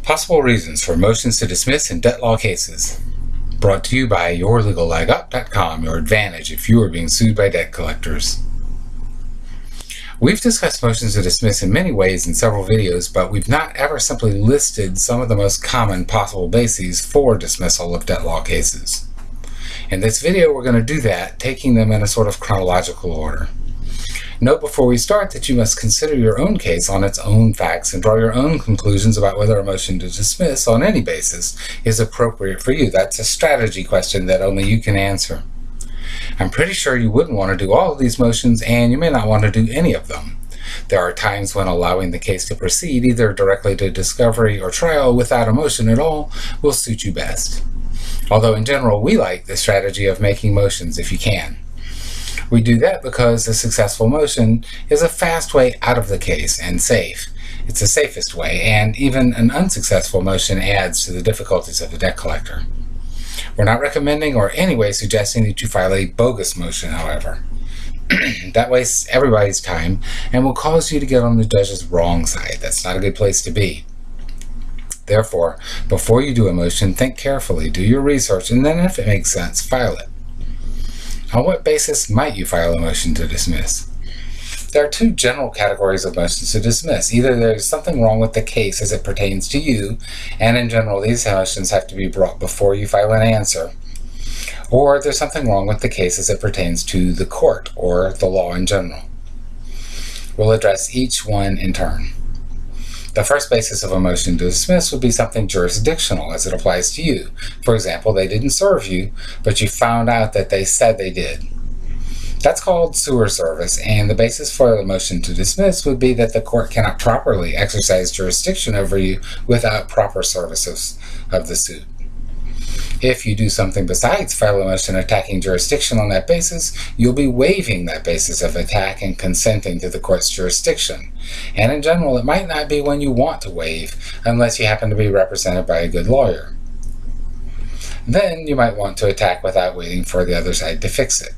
Possible reasons for motions to dismiss in debt law cases. Brought to you by YourLegalLegUp.com, your advantage if you are being sued by debt collectors. We've discussed motions to dismiss in many ways in several videos, but we've not ever simply listed some of the most common possible bases for dismissal of debt law cases. In this video, we're going to do that, taking them in a sort of chronological order. Note before we start that you must consider your own case on its own facts and draw your own conclusions about whether a motion to dismiss on any basis is appropriate for you. That's a strategy question that only you can answer. I'm pretty sure you wouldn't want to do all of these motions, and you may not want to do any of them. There are times when allowing the case to proceed either directly to discovery or trial without a motion at all will suit you best. Although in general, we like the strategy of making motions if you can. We do that because a successful motion is a fast way out of the case and safe. It's the safest way, and even an unsuccessful motion adds to the difficulties of the debt collector. We're not recommending or any way suggesting that you file a bogus motion, however. That wastes everybody's time and will cause you to get on the judge's wrong side. That's not a good place to be. Therefore, before you do a motion, think carefully, do your research, and then if it makes sense, file it. On what basis might you file a motion to dismiss? There are two general categories of motions to dismiss. Either there's something wrong with the case as it pertains to you, and in general these motions have to be brought before you file an answer, or there's something wrong with the case as it pertains to the court or the law in general. We'll address each one in turn. The first basis of a motion to dismiss would be something jurisdictional as it applies to you. For example, they didn't serve you, but you found out that they said they did. That's called sewer service, and the basis for the motion to dismiss would be that the court cannot properly exercise jurisdiction over you without proper services of the suit. If you do something besides file a motion attacking jurisdiction on that basis, you'll be waiving that basis of attack and consenting to the court's jurisdiction. And in general, it might not be one you want to waive unless you happen to be represented by a good lawyer. Then you might want to attack without waiting for the other side to fix it.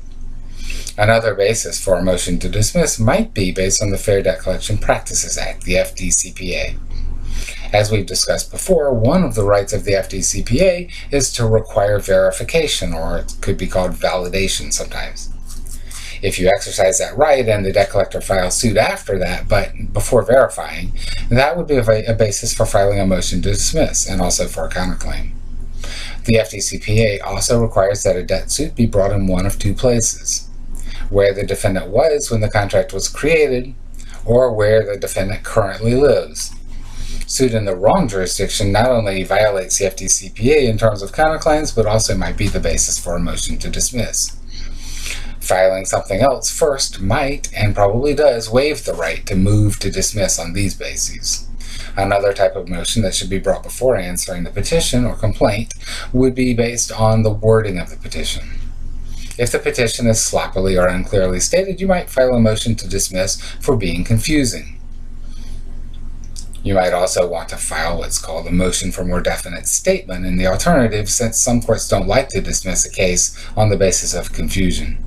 Another basis for a motion to dismiss might be based on the Fair Debt Collection Practices Act, the FDCPA. As we've discussed before, one of the rights of the FDCPA is to require verification, or it could be called validation sometimes. If you exercise that right and the debt collector files suit after that, but before verifying, that would be a basis for filing a motion to dismiss and also for a counterclaim. The FDCPA also requires that a debt suit be brought in one of two places: where the defendant was when the contract was created, or where the defendant currently lives. Suit in the wrong jurisdiction not only violates the FDCPA in terms of counterclaims, but also might be the basis for a motion to dismiss. Filing something else first might, and probably does, waive the right to move to dismiss on these bases. Another type of motion that should be brought before answering the petition or complaint would be based on the wording of the petition. If the petition is sloppily or unclearly stated, you might file a motion to dismiss for being confusing. You might also want to file what's called a motion for more definite statement in the alternative, since some courts don't like to dismiss a case on the basis of confusion.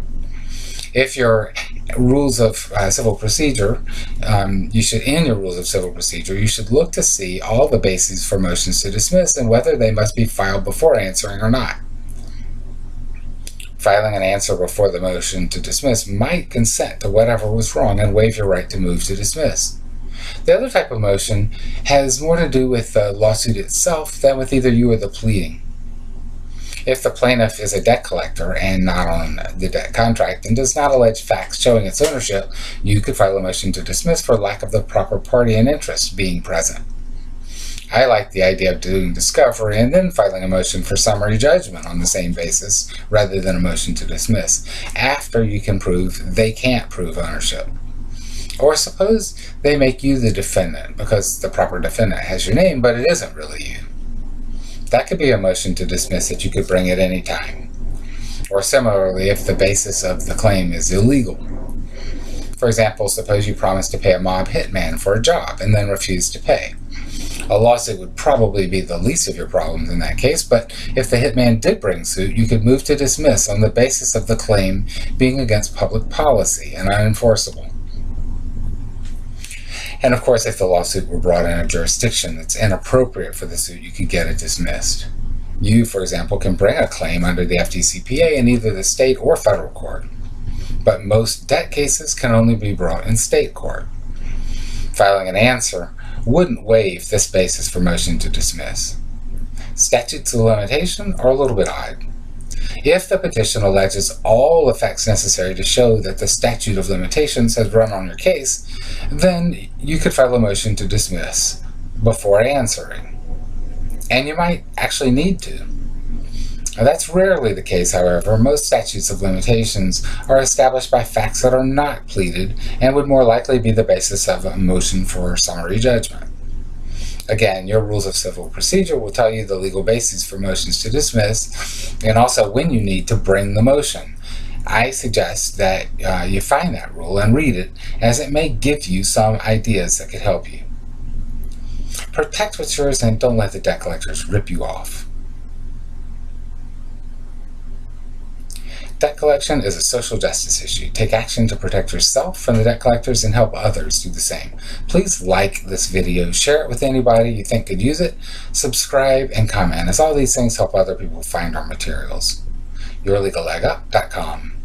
If your rules of civil procedure, in your rules of civil procedure, you should look to see all the bases for motions to dismiss and whether they must be filed before answering or not. Filing an answer before the motion to dismiss might consent to whatever was wrong and waive your right to move to dismiss. The other type of motion has more to do with the lawsuit itself than with either you or the pleading. If the plaintiff is a debt collector and not on the debt contract and does not allege facts showing its ownership, you could file a motion to dismiss for lack of the proper party and interest being present. I like the idea of doing discovery and then filing a motion for summary judgment on the same basis rather than a motion to dismiss, after you can prove they can't prove ownership. Or suppose they make you the defendant because the proper defendant has your name, but it isn't really you. That could be a motion to dismiss that you could bring at any time. Or similarly, if the basis of the claim is illegal. For example, suppose you promised to pay a mob hitman for a job and then refused to pay. A lawsuit would probably be the least of your problems in that case, but if the hitman did bring suit, you could move to dismiss on the basis of the claim being against public policy and unenforceable. And of course, if the lawsuit were brought in a jurisdiction that's inappropriate for the suit, you could get it dismissed. You, for example, can bring a claim under the FDCPA in either the state or federal court. But most debt cases can only be brought in state court. Filing an answer wouldn't waive this basis for motion to dismiss. Statutes of limitation are a little bit odd. If the petition alleges all the facts necessary to show that the statute of limitations has run on your case, then you could file a motion to dismiss before answering. And you might actually need to. Now, that's rarely the case, however. Most statutes of limitations are established by facts that are not pleaded and would more likely be the basis of a motion for summary judgment. Again, your rules of civil procedure will tell you the legal basis for motions to dismiss and also when you need to bring the motion. I suggest that you find that rule and read it, as it may give you some ideas that could help you. Protect what's yours and don't let the debt collectors rip you off. Debt collection is a social justice issue. Take action to protect yourself from the debt collectors and help others do the same. Please like this video, share it with anybody you think could use it, subscribe, and comment, as all these things help other people find our materials. YourLegalLegUp.com